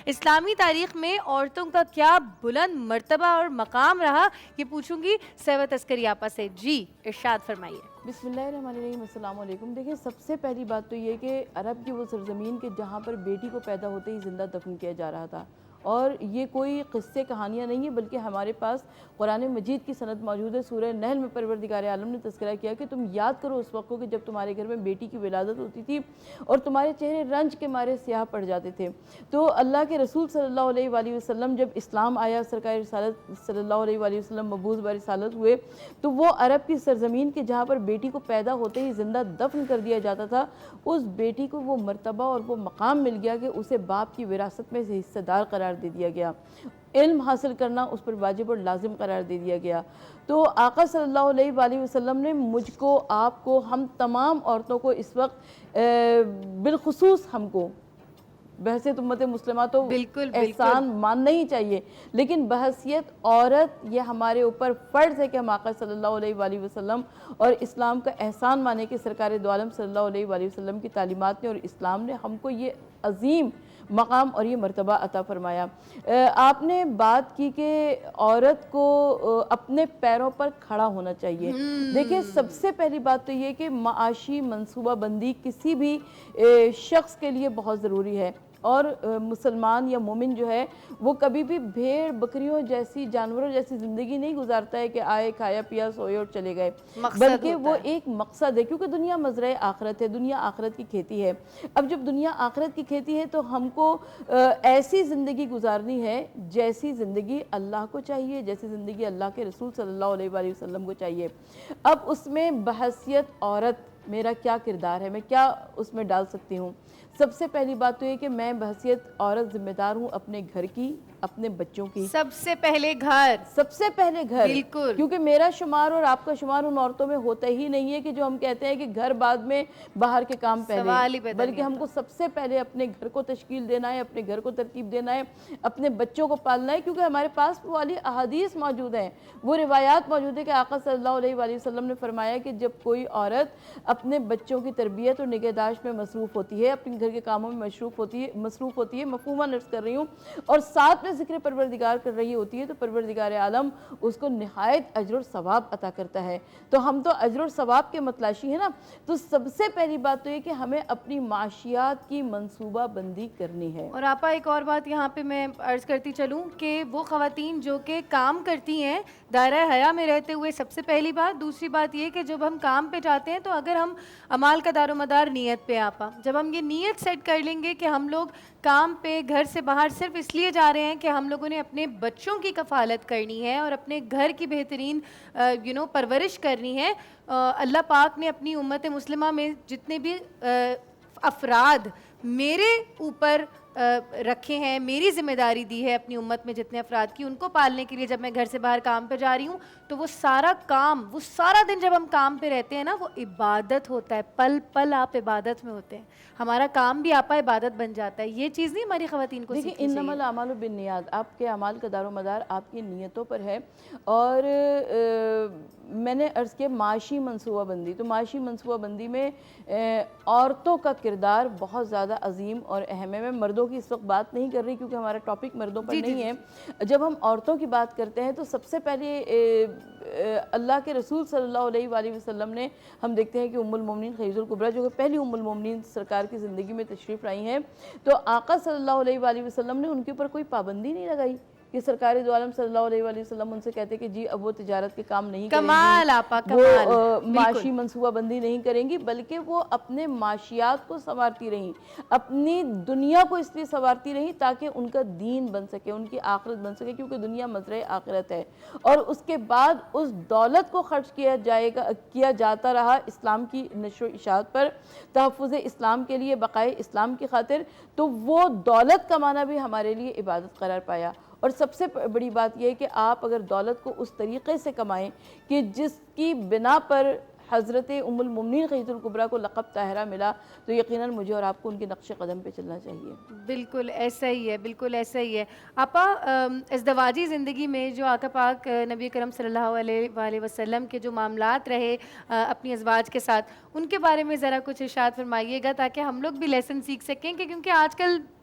اسلامی تاریخ میں عورتوں کا کیا بلند مرتبہ اور مقام رہا، یہ پوچھوں گی سیوت عسکری آپا سے. جی ارشاد فرمائیے. بسم اللہ الرحمن الرحیم. السلام علیکم. دیکھیں، سب سے پہلی بات تو یہ کہ عرب کی وہ سرزمین کہ جہاں پر بیٹی کو پیدا ہوتے ہی زندہ دفن کیا جا رہا تھا، اور یہ کوئی قصے کہانیاں نہیں ہیں، بلکہ ہمارے پاس قرآن مجید کی سند موجود ہے. سورہ نحل میں پروردگار عالم نے تذکرہ کیا کہ تم یاد کرو اس وقت کو کہ جب تمہارے گھر میں بیٹی کی ولادت ہوتی تھی اور تمہارے چہرے رنج کے مارے سیاہ پڑ جاتے تھے. تو اللہ کے رسول صلی اللہ علیہ وآلہ وسلم جب اسلام آیا، سرکار رسالت صلی اللہ علیہ وآلہ وسلم مبعوث برسالت ہوئے، تو وہ عرب کی سرزمین کے جہاں پر بیٹی کو پیدا ہوتے ہی زندہ دفن کر دیا جاتا تھا، اس بیٹی کو وہ مرتبہ اور وہ مقام مل گیا کہ اسے باپ کی وراثت میں سے حصہ دار قرار دے دیا گیا. علم حاصل کرنا اس پر واجب اور لازم قرار دے دیا گیا. تو آقا صلی اللہ علیہ وآلہ وسلم نے مجھ کو، آپ کو، ہم تمام عورتوں کو اس وقت بالخصوص ہم کو بحیثیت امت مسلمہ تو احسان ماننا ہی چاہیے، لیکن بحیثیت عورت یہ ہمارے اوپر فرض ہے کہ ہم آقا صلی اللہ علیہ وآلہ وسلم اور اسلام کا احسان مانے کہ سرکار دو عالم صلی اللہ علیہ وآلہ وسلم کی تعلیمات نے اور اسلام نے ہم کو یہ عظیم مقام اور یہ مرتبہ عطا فرمایا. آپ نے بات کی کہ عورت کو اپنے پیروں پر کھڑا ہونا چاہیے. دیکھیں، سب سے پہلی بات تو یہ کہ معاشی منصوبہ بندی کسی بھی شخص کے لیے بہت ضروری ہے، اور مسلمان یا مومن جو ہے وہ کبھی بھی بھیڑ بکریوں جیسی، جانوروں جیسی زندگی نہیں گزارتا ہے کہ آئے، کھایا پیا، سوئے اور چلے گئے، بلکہ وہ ایک مقصد ہے، کیونکہ دنیا مزرعہ آخرت ہے، دنیا آخرت کی کھیتی ہے. اب جب دنیا آخرت کی کھیتی ہے تو ہم کو ایسی زندگی گزارنی ہے جیسی زندگی اللہ کو چاہیے، جیسی زندگی اللہ کے رسول صلی اللہ علیہ وآلہ وسلم کو چاہیے. اب اس میں بحیثیت عورت میرا کیا کردار ہے، میں کیا اس میں ڈال سکتی ہوں؟ سب سے پہلی بات تو یہ کہ میں بحیثیت عورت ذمہ دار ہوں اپنے گھر کی، اپنے بچوں کی. سب سے پہلے گھر، سب سے پہلے گھر، بالکل، کیونکہ میرا شمار اور آپ کا شمار ان عورتوں میں ہوتا ہی نہیں ہے کہ جو ہم کہتے ہیں کہ گھر بعد میں باہر کے کام پہلے، بلکہ ہم کو سب سے پہلے اپنے گھر کو تشکیل دینا ہے، اپنے گھر کو ترتیب دینا ہے، اپنے بچوں کو پالنا ہے. کیونکہ ہمارے پاس وہ والی احادیث موجود ہیں، وہ روایات موجود ہیں کہ آقا صلی اللہ علیہ وآلہ وسلم نے فرمایا کہ جب کوئی عورت اپنے بچوں کی تربیت اور نگہداشت میں مصروف ہوتی ہے، اپنے گھر کے کاموں میں مصروف ہوتی ہے، مفہوماً عرض کر رہی ہوں، اور ساتھ میں ذکر پروردگار کر رہی ہوتی ہے، تو پروردگار عالم اس کو نہایت اجر و ثواب عطا کرتا ہے. تو ہم تو اجر و ثواب کے متلاشی ہیں نا. تو سب سے پہلی بات تو یہ کہ ہمیں اپنی معاشیات کی منصوبہ بندی کرنی ہے. اور آپا ایک اور بات یہاں پہ میں عرض کرتی چلوں کہ وہ خواتین جو کہ کام کرتی ہیں دائرہ حیا میں رہتے ہوئے، سب سے پہلی بات. دوسری بات یہ کہ جب ہم کام پہ جاتے ہیں تو اگر ہم اعمال کا دار و مدار نیت پہ آپا، جب ہم یہ نیت سیٹ کر لیں گے کہ ہم لوگ کام پہ گھر سے باہر صرف اس لیے جا رہے ہیں کہ ہم لوگوں نے اپنے بچوں کی کفالت کرنی ہے اور اپنے گھر کی بہترین پرورش کرنی ہے. اللہ پاک نے اپنی امت مسلمہ میں جتنے بھی افراد میرے اوپر رکھے ہیں، میری ذمہ داری دی ہے اپنی امت میں جتنے افراد کی، ان کو پالنے کے لیے جب میں گھر سے باہر کام پہ جا رہی ہوں تو وہ سارا کام، وہ سارا دن جب ہم کام پہ رہتے ہیں نا، وہ عبادت ہوتا ہے. پل پل آپ عبادت میں ہوتے ہیں. ہمارا کام بھی آپا عبادت بن جاتا ہے. یہ چیز نہیں ہماری خواتین کو سیکھنی چاہیے. دیکھیں، انما الاعمال بالنیات، آپ کے اعمال کا دار و مدار آپ کی نیتوں پر ہے. اور میں نے عرض کیا معاشی منصوبہ بندی، تو معاشی منصوبہ بندی میں عورتوں کا کردار بہت زیادہ عظیم اور اہم ہے. میں مردوں کی اس وقت بات نہیں کر رہی کیونکہ ہمارا ٹاپک مردوں پر نہیں ہے. جب ہم عورتوں کی بات کرتے ہیں تو سب سے پہلے اللہ کے رسول صلی اللہ علیہ وآلہ وسلم نے، ہم دیکھتے ہیں کہ ام المومنین خدیجہ الکبریٰ جو کہ پہلی ام المومنین سرکار کی زندگی میں تشریف لائی ہیں، تو آقا صلی اللہ علیہ وآلہ وسلم نے ان کے اوپر کوئی پابندی نہیں لگائی کہ سرکار دو عالم صلی اللہ علیہ وآلہ وسلم ان سے کہتے کہ جی اب وہ تجارت کے کام نہیں کریں گی، وہ معاشی منصوبہ بندی نہیں کریں گی، بلکہ وہ اپنے معاشیات کو سنوارتی رہیں، اپنی دنیا کو اس لیے سنوارتی رہیں تاکہ ان کا دین بن سکے، ان کی آخرت بن سکے، کیونکہ دنیا مزرعہ آخرت ہے. اور اس کے بعد اس دولت کو خرچ کیا جاتا رہا اسلام کی نشر و اشاعت پر، تحفظ اسلام کے لیے، بقائے اسلام کی خاطر. تو وہ دولت کمانا بھی ہمارے لیے عبادت قرار پایا. اور سب سے بڑی بات یہ ہے کہ آپ اگر دولت کو اس طریقے سے کمائیں کہ جس کی بنا پر حضرت ام المومنین خدیجہ الکبریٰ کو لقب طاہرہ ملا، تو یقیناً مجھے اور آپ کو ان کے نقش قدم پہ چلنا چاہیے. بالکل ایسا ہی ہے، بالکل ایسا ہی ہے. آپا ازدواجی زندگی میں جو آقا پاک نبی کرم صلی اللہ علیہ وآلہ وسلم کے جو معاملات رہے اپنی ازواج کے ساتھ، ان کے بارے میں ذرا کچھ ارشاد فرمائیے گا تاکہ ہم لوگ بھی لیسن سیکھ سکیں. کہ کیونکہ آج کل